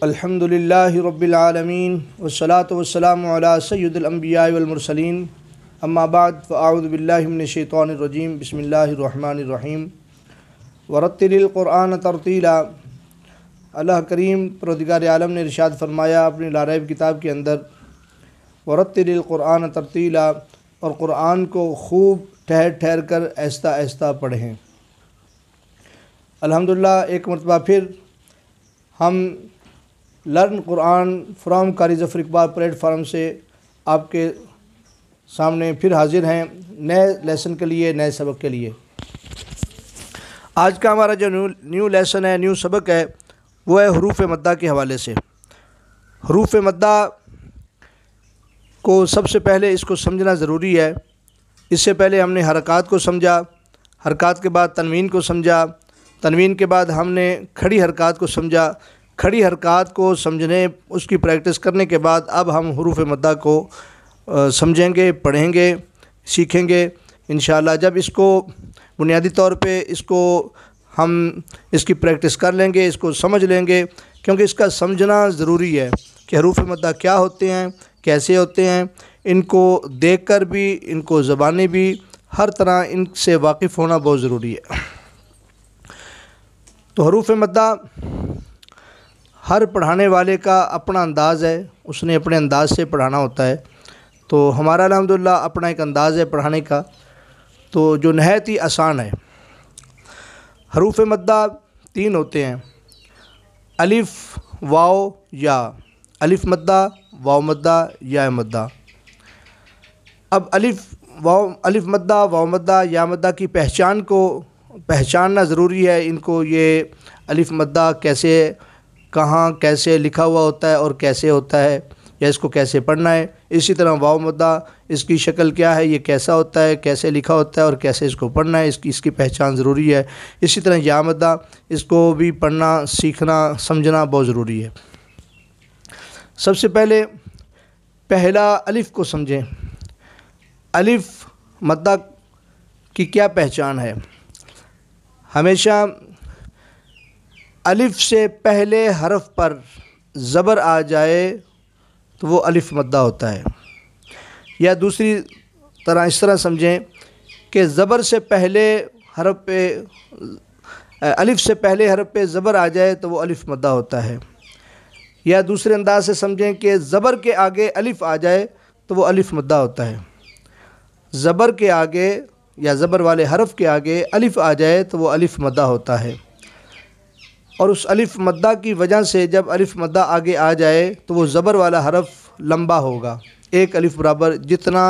الحمد للہ رب العالمین والصلاة والسلام علی سید الانبیاء والمرسلین اما بعد فاعوذ باللہ من الشیطان الرجیم بسم اللہ الرحمن الرحیم ورتل القرآن ترتیلا۔ اللہ کریم پروردگار عالم نے ارشاد فرمایا اپنی لا ریب کتاب کے اندر، ورتل القرآن ترتیلا، اور قرآن کو خوب ٹھہر ٹھہر کر آہستہ آہستہ پڑھیں۔ الحمدللہ ایک مرتبہ پھر ہم لرن قرآن فرام قاری ظفر اقبال پلیٹ فارم سے آپ کے سامنے پھر حاضر ہیں نئے لیسن کے لیے، نئے سبق کے لیے۔ آج کا ہمارا جو نیو لیسن ہے، نیو سبق ہے، وہ ہے حروف مدہ کے حوالے سے۔ حروف مدہ کو سب سے پہلے اس کو سمجھنا ضروری ہے۔ اس سے پہلے ہم نے حرکات کو سمجھا، حرکات کے بعد تنوین کو سمجھا، تنوین کے بعد ہم نے کھڑی حرکات کو سمجھا، کھڑی حرکات کو سمجھنے اس کی پریکٹس کرنے کے بعد اب ہم حروف مدہ کو سمجھیں گے، پڑھیں گے، سیکھیں گے انشاءاللہ۔ جب اس کو بنیادی طور پہ ہم اس کی پریکٹس کر لیں گے، اس کو سمجھ لیں گے، کیونکہ اس کا سمجھنا ضروری ہے کہ حروف مدہ کیا ہوتے ہیں، کیسے ہوتے ہیں۔ ان کو دیکھ کر بھی، ان کو زبانی بھی، ہر طرح ان سے واقف ہونا بہت ضروری ہے۔ تو حروف مدہ ہر پڑھانے والے کا اپنا انداز ہے، اس نے اپنے انداز سے پڑھانا ہوتا ہے۔ تو ہمارا الحمدللہ اپنا ایک انداز ہے پڑھانے کا، تو جو نہایت ہی آسان ہے۔ حروف مدہ 3 ہوتے ہیں: الف، واو، یا۔ الف مدہ، واو مدہ، یا مدہ۔ اب الف مدہ، واو مدہ، یا مدہ کی پہچاننا ضروری ہے۔ ان کو یہ الف مدہ کہاں کیسے لکھا ہوا ہوتا ہے اور کیسے ہوتا ہے، یا اس کو کیسے پڑھنا ہے۔ اسی طرح واو مدہ، اس کی شکل کیا ہے، یہ کیسا ہوتا ہے، کیسے لکھا ہوتا ہے اور کیسے اس کو پڑھنا ہے، اس کی پہچان ضروری ہے۔ اسی طرح یا مدہ، اس کو بھی پڑھنا، سیکھنا، سمجھنا بہت ضروری ہے۔ سب سے پہلا الف کو سمجھیں۔ الف مدہ کی کیا پہچان ہے؟ ہمیشہ الف سے پہلے حرف پر زبر آ جائے تو وہ الف مدہ ہوتا ہے، یا دوسری طرح اس طرح سمجھیں کہ زبر سے پہلے حرف پہ الف سے پہلے حرف پہ زبر آ جائے تو وہ الف مدہ ہوتا ہے، یا دوسرے انداز سے سمجھیں کہ زبر کے آگے الف آ جائے تو وہ الف مدہ ہوتا ہے۔ زبر کے آگے یا زبر والے حرف کے آگے الف آ جائے تو وہ الف مدہ ہوتا ہے، اور اس الف مدہ کی وجہ سے جب الف مدہ آگے آ جائے تو وہ زبر والا حرف لمبا ہوگا۔ ایک الف برابر جتنا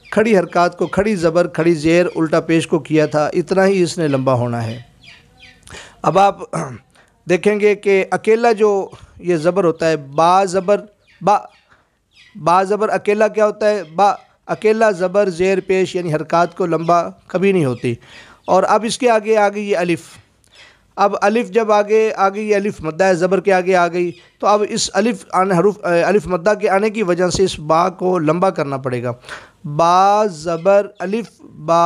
کھڑی حرکات کو کھڑی زبر، کھڑی زیر، الٹا پیش کو کیا تھا، اتنا ہی اس نے لمبا ہونا ہے۔ اب آپ دیکھیں گے کہ اکیلا جو یہ زبر ہوتا ہے، با زبر اکیلا کیا ہوتا ہے؟ با اکیلا زبر زیر پیش، یعنی حرکات کو لمبا کبھی نہیں ہوتی۔ اور اب اس کے آگے آ گئی یہ الف۔ اب الف جب آگے آ گئی، یہ الف مدہ ہے، زبر کے آگے آ گئی، تو اب اس الف مدہ کے آنے کی وجہ سے اس با کو لمبا کرنا پڑے گا۔ با زبر الف، با،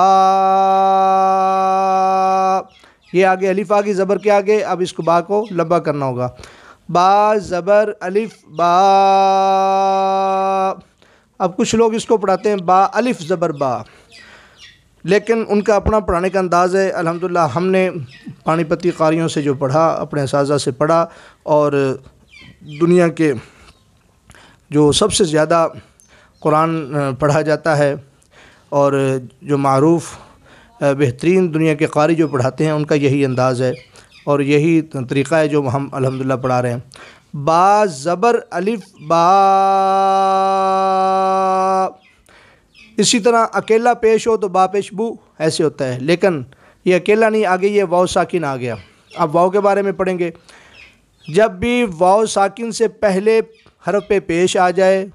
یہ آگے الف آ گئی زبر کے آگے، اب اس کو با کو لمبا کرنا ہوگا۔ با زبر الف، با۔ اب کچھ لوگ اس کو پڑھاتے ہیں با الف زبر با، لیکن ان کا اپنا پڑھانے کا انداز ہے۔ الحمدللہ ہم نے پانی پتی قاریوں سے جو پڑھا، اپنے اساتذہ سے پڑھا، اور دنیا کے جو سب سے زیادہ قرآن پڑھا جاتا ہے اور جو معروف بہترین دنیا کے قاری جو پڑھاتے ہیں، ان کا یہی انداز ہے اور یہی طریقہ ہے جو ہم الحمدللہ پڑھا رہے ہیں۔ با زبر الف، با۔ اسی طرح اکیلا پیش ہو تو با پیش بو ایسے ہوتا ہے، لیکن یہ اکیلا نہیں، آگے یہ واو ساکن آ گیا۔ اب واو کے بارے میں پڑھیں گے۔ جب بھی واو ساکن سے پہلے حرف پہ پیش آ جائے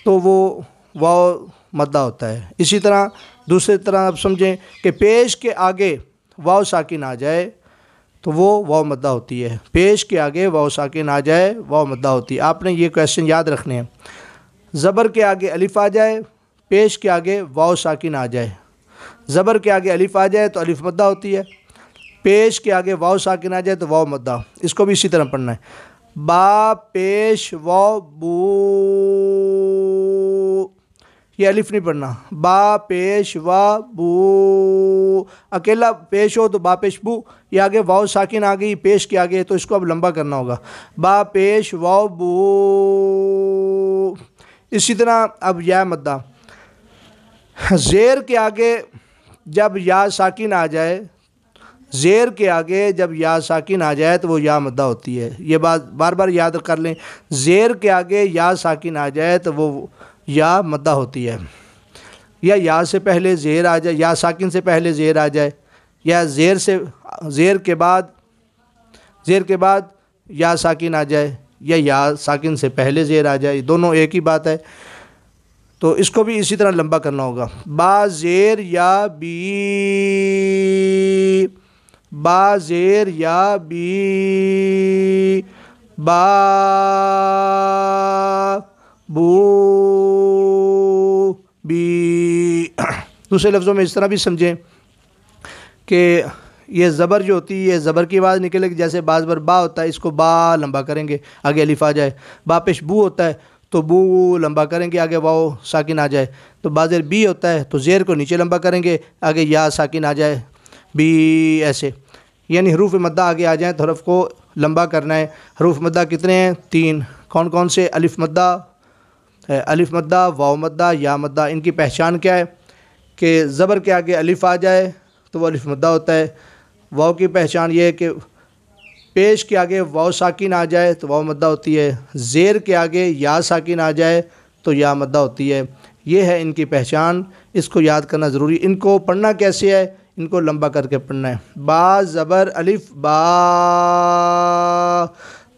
تو وہ واو مدہ ہوتا ہے۔ اسی طرح دوسری طرح اب سمجھیں کہ پیش کے آگے واو ساکن آ جائے تو وہ واو مدہ ہوتی ہے۔ پیش کے آگے واو ساکن آ جائے، واو مدہ ہوتی ہے۔ آپ نے یہ کویسچن یاد رکھنے ہیں۔ زبر کے آگے الف آ جائے، پیش کے آگے واو ساکن آ جائے۔ زبر کے آگے الف آ جائے تو الف مدہ ہوتی ہے، پیش کے آگے واو ساکن آ جائے تو واو مدہ، اس کو بھی اسی طرح پڑھنا ہے۔ با پیش واو بو، یہ الف نہیں پڑھنا، با پیش وا بو، اکیلا پیش ہو تو با پیش بو، یہ آگے واو ساکن آ گئی پیش کے آگے، تو اس کو اب لمبا کرنا ہوگا، با پیش واو بو۔ اسی طرح اب یا مدہ، زیر کے آگے جب یا ساکن آ جائے، زیر کے آگے جب یا ساکن آ جائے تو وہ یا مدہ ہوتی ہے، یہ بات بار بار یاد کر لیں، زیر کے آگے یا ساکن آ جائے تو وہ یا مدہ ہوتی ہے، یا سے پہلے زیر آ جائے، یا ساکن سے پہلے زیر آ جائے، یا زیر کے بعد یا ساکن آ جائے، یا ساکن سے پہلے زیر آ جائے، دونوں ایک ہی بات ہے، تو اس کو بھی اسی طرح لمبا کرنا ہوگا، با زیر یا بی، با زیر یا بی، با بو بی۔ دوسرے لفظوں میں اس طرح بھی سمجھیں کہ یہ زبر جو ہوتی ہے، یہ زبر کی آواز نکلے گی، جیسے بعض بار با ہوتا ہے، اس کو با لمبا کریں گے آگے الف آ جائے، با پیش بو ہوتا ہے تو بو لمبا کریں گے آگے واو ساکن آ جائے، تو بازر بی ہوتا ہے تو زیر کو نیچے لمبا کریں گے آگے یا ساکن آ جائے، بی، ایسے، یعنی حروف مدہ آگے آ جائیں تو حرف کو لمبا کرنا ہے۔ حروف مدہ کتنے ہیں؟ 3، کون کون سے؟ الف مدہ، واو مدہ، یا مدہ۔ ان کی پہچان کیا ہے کہ زبر کے آگے الف آ جائے تو وہ الف مدہ ہوتا ہے، واو کی پہچان یہ ہے کہ پیش کے آگے واو ساکن آ جائے تو واو مدہ ہوتی ہے، زیر کے آگے یا ساکن آ جائے تو یا مدہ ہوتی ہے، یہ ہے ان کی پہچان، اس کو یاد کرنا ضروری۔ ان کو پڑھنا کیسے ہے؟ ان کو لمبا کر کے پڑھنا ہے، با زبر الف با،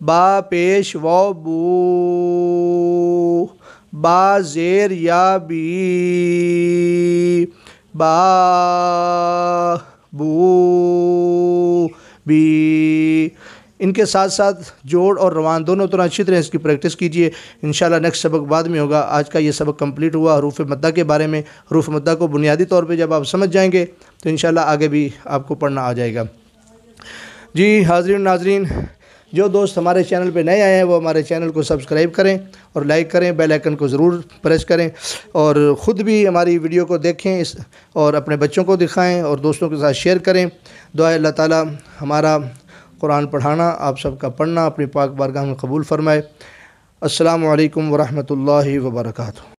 با پیش واو بو، با زیر یا بی، با بو بی۔ ان کے ساتھ ساتھ جوڑ اور روان دونوں طرح اچھی طرح اس کی پریکٹس کیجئے، انشاءاللہ نیکسٹ سبق بعد میں ہوگا۔ آج کا یہ سبق کمپلیٹ ہوا حروف مدہ کے بارے میں۔ حروف مدہ کو بنیادی طور پہ جب آپ سمجھ جائیں گے تو انشاءاللہ آگے بھی آپ کو پڑھنا آ جائے گا۔ جی حاضرین ناظرین، جو دوست ہمارے چینل پہ نئے آئے ہیں وہ ہمارے چینل کو سبسکرائب کریں اور لائک کریں، بیل آئیکن کو ضرور پریس کریں، اور خود بھی ہماری ویڈیو کو دیکھیں اور اپنے بچوں کو دکھائیں اور دوستوں کے ساتھ شیئر کریں۔ دعا اللہ تعالیٰ ہمارا قرآن پڑھانا، آپ سب کا پڑھنا اپنی پاک بارگاہ میں قبول فرمائے۔ السلام علیکم ورحمۃ اللہ وبرکاتہ۔